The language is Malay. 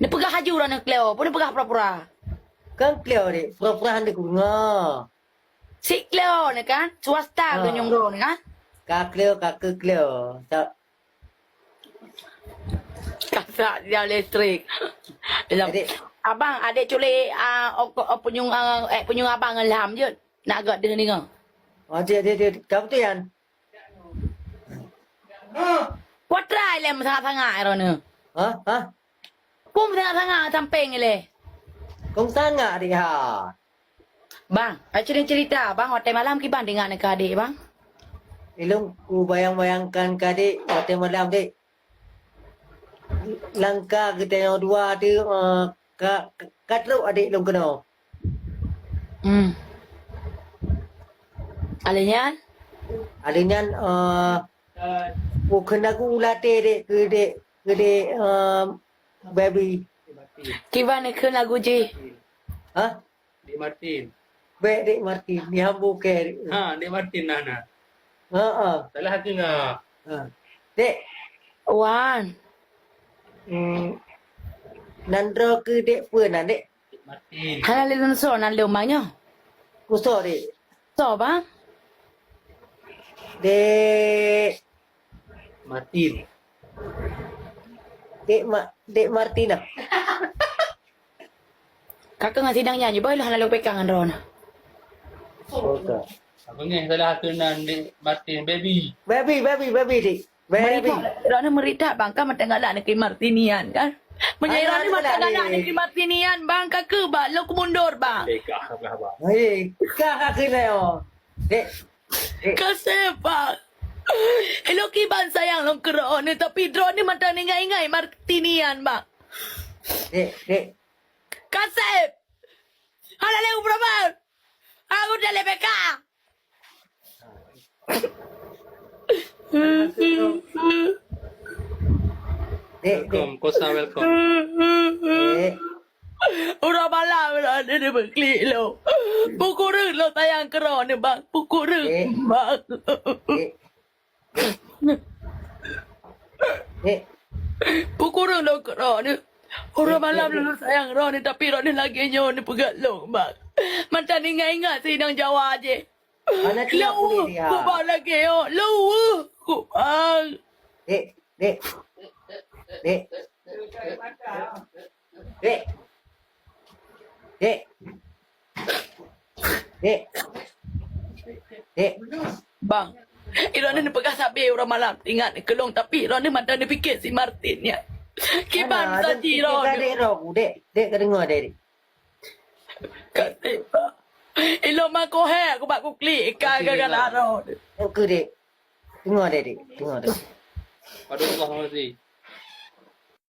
Ni pegah haju dah nak Cleo. Pun ni pegah pura-pura. Kan Cleo dek, pura-pura hendak ngah. Si Cleo ni kan, swasta tu nyongro ni kan. Kak Cleo. Tak. Kasak dia listrik. Adik. Abang, adik culik penyung abang Ilham je. Nak agak dia ni kan. Oh dia. Kau betul Yan? What try lem sangat-sangat era ni. Hah? Pun sangat-sangat samping le. Kau sangat adik ha. Bang, cerita bang hotel malam ki bang dengan nak adik bang. Ilung ku bayangkan ke adik hotel malam dek. Langkah kita yang dua ada kat lu adik lu kena. Alenya? Adanya kena aku latih dek ke dek baby. Kiban ni ke lagu je. Hah? Dek Martin. Dek Martin ni hambu ke. Dek Martin Nana. Salah hati ngah. Dek Wan. Nandro ke dek pun dek. Dek Martin. Hala le so nan le mangnya. Kusok dek. So bang. Dek Martin. Dek Martina. Kakak ngasih sidang nyanyi boleh hala le pekangan ron. Okey. Apa ni salah hati nan Dek Martin baby. Baby dek. Baby. Ron merita bang kan mata galak nak Martinian kan. Menyairani mata galak nak Martinian bang kakak bang lo mundur bang. Dekah apa? Hei, kakak kena yo. Dek. Kasih bang. Hello kiban sayang long keron ni tapi drone ni mata ni ngai Martinian bang. Dek. Kasih. Hala le berapa? Aku dah le PK. Dek. Welcome. Dek. Udah malam dah ada berklik lo. Pukul reng lo tayang keron ni bang. Pukul reng bang. Dek. Pukul reng lo keron ni. Udah malam lo sayang ron ni tapi ron ni lagi nyon ni pegat lo bang. Macam ni ingat sidang Jawa je. Mana dia Lo, boleh dia? ku bang lagi yo. Lo, ku bang. Dek. Bang, Iron ni pegang sabi orang malam ingat ni kelong tapi Iron ni mata ni fikir si Martin ya. Kiban saji Iron. Dek kedengar dek. Kasih bang. Ilo mako he aku bak ku klik ikan gagal Iron. Oke dek. Dengar dek. Aduh, Allah Masih.